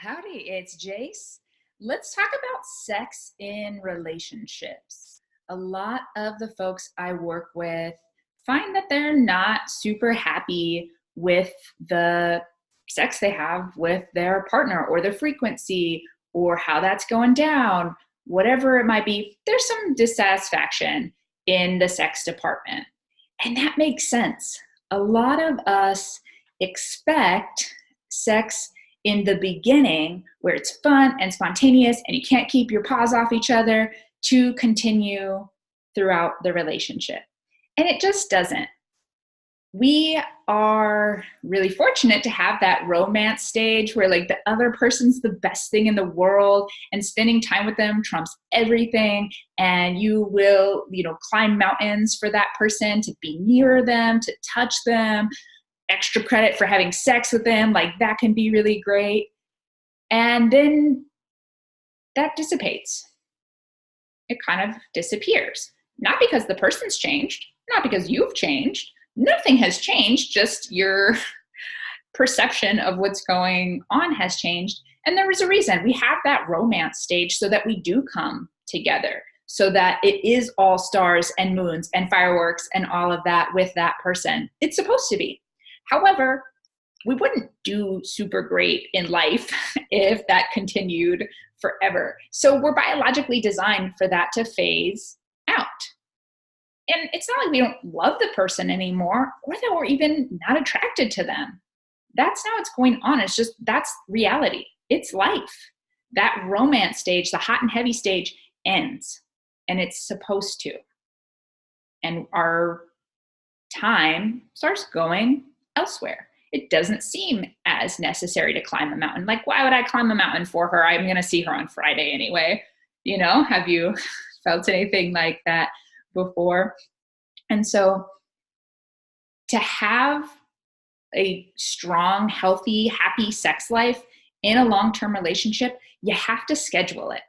Howdy, it's Jace. Let's talk about sex in relationships. A lot of the folks I work with find that they're not super happy with the sex they have with their partner or the frequency or how that's going down, whatever it might be. There's some dissatisfaction in the sex department. And that makes sense. A lot of us expect sex in the beginning, where it's fun and spontaneous and you can't keep your paws off each other, to continue throughout the relationship. And it just doesn't. We are really fortunate to have that romance stage where like the other person's the best thing in the world and spending time with them trumps everything. And you will, climb mountains for that person, to be near them, to touch them, extra credit for having sex with them. Like that can be really great. And then that dissipates. It kind of disappears. Not because the person's changed, not because you've changed. Nothing has changed, just your perception of what's going on has changed. And there is a reason. We have that romance stage so that we do come together, so that it is all stars and moons and fireworks and all of that with that person. It's supposed to be. However, we wouldn't do super great in life if that continued forever. So we're biologically designed for that to phase out. And it's not like we don't love the person anymore or that we're even not attracted to them. That's not what's going on. It's just, that's reality. It's life. That romance stage, the hot and heavy stage, ends. And it's supposed to. And our time starts going elsewhere. It doesn't seem as necessary to climb a mountain. Like, why would I climb a mountain for her? I'm going to see her on Friday anyway. Have you felt anything like that before? And so to have a strong, healthy, happy sex life in a long-term relationship, you have to schedule it.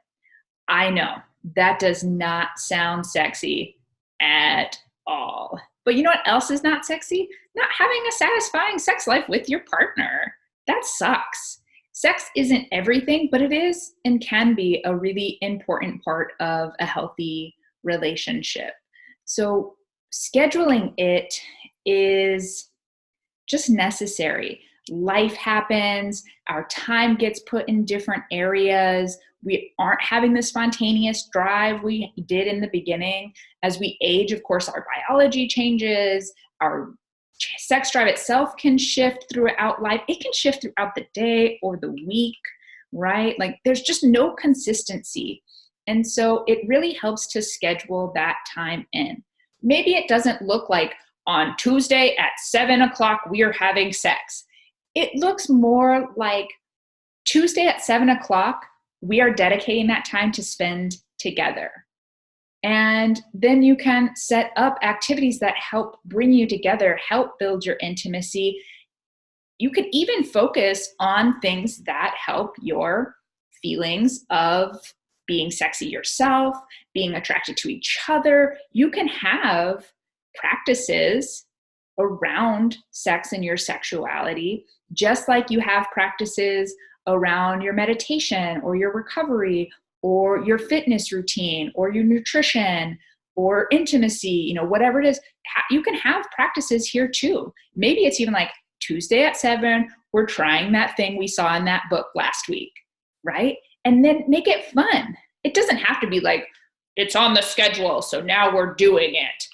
I know that does not sound sexy at all. But you know what else is not sexy? Not having a satisfying sex life with your partner. That sucks. Sex isn't everything, but it is and can be a really important part of a healthy relationship. So scheduling it is just necessary. Life happens, our time gets put in different areas. We aren't having the spontaneous drive we did in the beginning. As we age, of course, our biology changes, our sex drive itself can shift throughout life. It can shift throughout the day or the week, right? Like there's just no consistency. And so it really helps to schedule that time in. Maybe it doesn't look like on Tuesday at 7:00, we are having sex. It looks more like Tuesday at 7:00, we are dedicating that time to spend together. And then you can set up activities that help bring you together, help build your intimacy. You could even focus on things that help your feelings of being sexy yourself, being attracted to each other. You can have practices around sex and your sexuality, just like you have practices around your meditation or your recovery or your fitness routine or your nutrition or intimacy, whatever it is. You can have practices here too. Maybe it's even like Tuesday at 7, we're trying that thing we saw in that book last week, right? And then make it fun. It doesn't have to be like, it's on the schedule, so now we're doing it.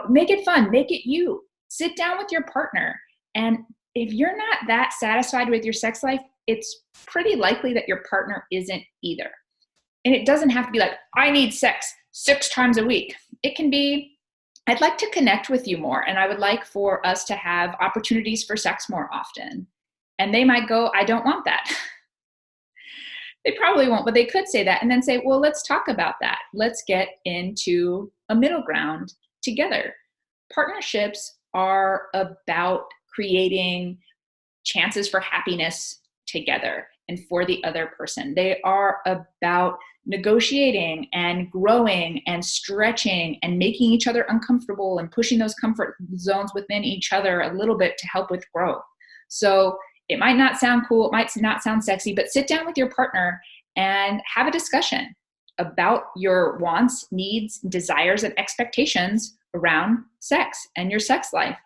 Make it fun, make it you. Sit down with your partner. And if you're not that satisfied with your sex life, it's pretty likely that your partner isn't either. And it doesn't have to be like, I need sex 6 times a week. It can be, I'd like to connect with you more, and I would like for us to have opportunities for sex more often. And they might go, I don't want that. They probably won't, but they could say that and then say, well, let's talk about that. Let's get into a middle ground together. Partnerships are about creating chances for happiness together and for the other person. They are about negotiating and growing and stretching and making each other uncomfortable and pushing those comfort zones within each other a little bit to help with growth. So It might not sound cool, it might not sound sexy, but sit down with your partner and have a discussion about your wants, needs, desires, and expectations around sex and your sex life.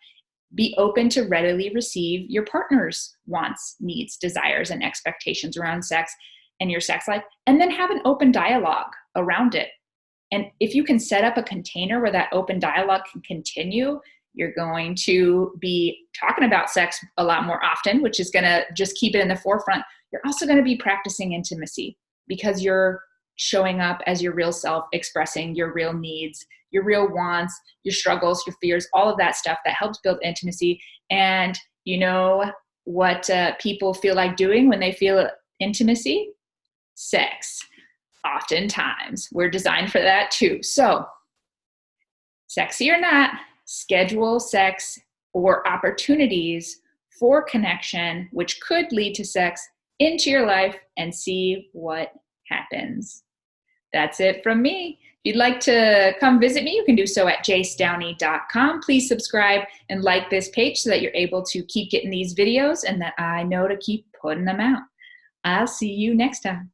Be open to readily receive your partner's wants, needs, desires, and expectations around sex and your sex life, and then have an open dialogue around it. And if you can set up a container where that open dialogue can continue, you're going to be talking about sex a lot more often, which is going to just keep it in the forefront. You're also going to be practicing intimacy because you're showing up as your real self, expressing your real needs, your real wants, your struggles, your fears, all of that stuff that helps build intimacy. And you know what people feel like doing when they feel intimacy? Sex. Oftentimes. We're designed for that too. So, sexy or not, schedule sex or opportunities for connection, which could lead to sex, into your life and see what happens. That's it from me. If you'd like to come visit me, you can do so at jacedowney.com. Please subscribe and like this page so that you're able to keep getting these videos and that I know to keep putting them out. I'll see you next time.